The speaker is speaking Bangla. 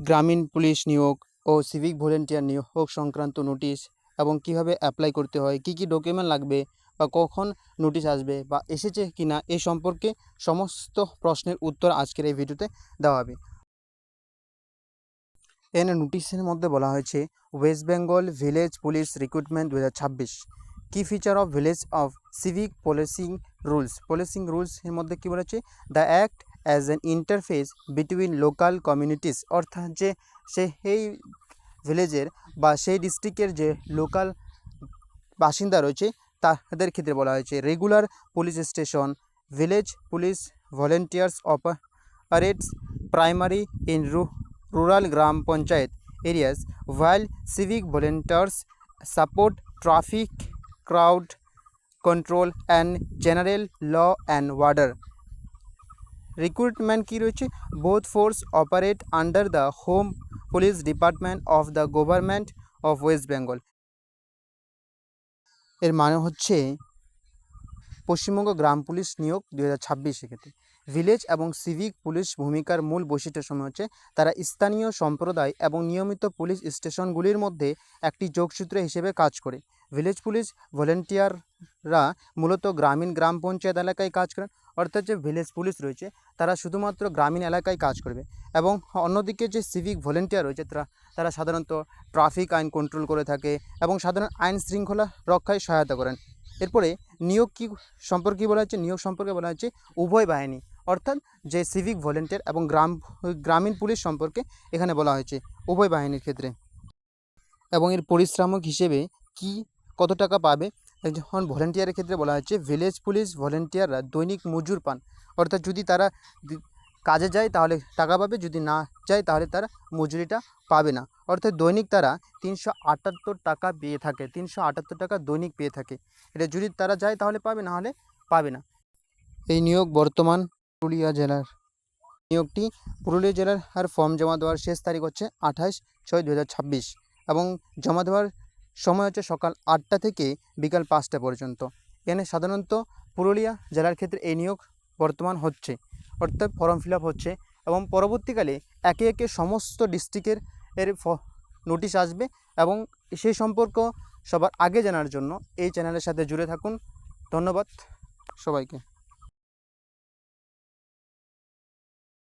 গ্রামীণ পুলিশ নিয়োগ ও সিভিক ভলেন্টিয়ার নিয়োগ সংক্রান্ত নোটিশ এবং কিভাবে অ্যাপ্লাই করতে হয়, কী কী ডকুমেন্ট লাগবে বা কখন নোটিশ আসবে বা এসেছে কি না এ সম্পর্কে সমস্ত প্রশ্নের উত্তর আজকের এই ভিডিওতে দেওয়া হবে। এখানে নোটিশের মধ্যে বলা হয়েছে West Bengal village police recruitment 2026 কি feature of village of civic policing rules এর মধ্যে কী বলেছে, the act as an interface between local communities, অর্থাৎ যে সেই ভিলেজের বা সেই ডিস্ট্রিক্টের যে লোকাল বাসিন্দা রয়েছে তাদের ক্ষেত্রে বলা হয়েছে regular police station, village police volunteers operates primary in rural gram panchayat areas, while civic volunteers support traffic, crowd control and general law and order. Recruitment কি রয়েছে, both force operate under the home police department of the government of West Bengal. এর মানে হচ্ছে পশ্চিমবঙ্গ গ্রাম পুলিশ নিয়োগ 2026 ক্ষেত্রে ভিলেজ এবং সিভিক পুলিশ ভূমিকার মূল বৈশিষ্ট্যসমূহ হচ্ছে তারা স্থানীয় সম্প্রদায় এবং নিয়মিত পুলিশ স্টেশনগুলির মধ্যে একটি যোগসূত্র হিসেবে কাজ করে। ভিলেজ পুলিশ ভলেন্টিয়াররা মূলত গ্রাম পঞ্চায়েত এলাকায় কাজ করেন, অর্থাৎ যে ভিলেজ পুলিশ রয়েছে তারা শুধুমাত্র গ্রামীণ এলাকায় কাজ করবে এবং অন্যদিকে যে সিভিক ভলেন্টিয়ার রয়েছে তারা সাধারণত ট্রাফিক আইন কন্ট্রোল করে থাকে এবং সাধারণ আইন শৃঙ্খলা রক্ষায় সহায়তা করেন। এরপরে নিয়োগ কী সম্পর্কে বলা হচ্ছে, নিয়োগ সম্পর্কে বলা হচ্ছে উভয় বাহিনী, অর্থাৎ যে সিভিক ভলেন্টিয়ার এবং গ্রামীণ পুলিশ সম্পর্কে এখানে বলা হয়েছে উভয় বাহিনীর ক্ষেত্রে। এবং এর পরিশ্রমিক হিসেবে কত টাকা পাবে, যখন ভলেন্টিয়ারের ক্ষেত্রে বলা হচ্ছে ভিলেজ পুলিশ ভলেন্টিয়াররা দৈনিক মজুর পান, অর্থাৎ যদি তারা কাজে যায় তাহলে টাকা পাবে, যদি না যায় তাহলে তারা মজুরিটা পাবে না, অর্থাৎ দৈনিক তারা 378 টাকা পেয়ে থাকে, 378 টাকা দৈনিক পেয়ে থাকে। এটা যদি তারা যায় তাহলে পাবে, না হলে পাবে না। এই নিয়োগ বর্তমান পুরুলিয়া জেলার নিয়োগটি পুরুলিয়া জেলার আর ফর্ম জমা দেওয়ার শেষ তারিখ হচ্ছে 28/6/2026 এবং জমা দেওয়ার সময় হচ্ছে সকাল 8টা থেকে বিকাল 5টা পর্যন্ত। এখানে সাধারণত পুরুলিয়া জেলার ক্ষেত্রে এই নিয়োগ বর্তমান হচ্ছে, অর্থাৎ ফর্ম ফিল আপ হচ্ছে এবং পরবর্তীকালে একে একে সমস্ত ডিস্ট্রিক্টের নোটিশ আসবে এবং সেই সম্পর্ক সবার আগে জানার জন্য এই চ্যানেলের সাথে জুড়ে থাকুন। ধন্যবাদ সবাইকে।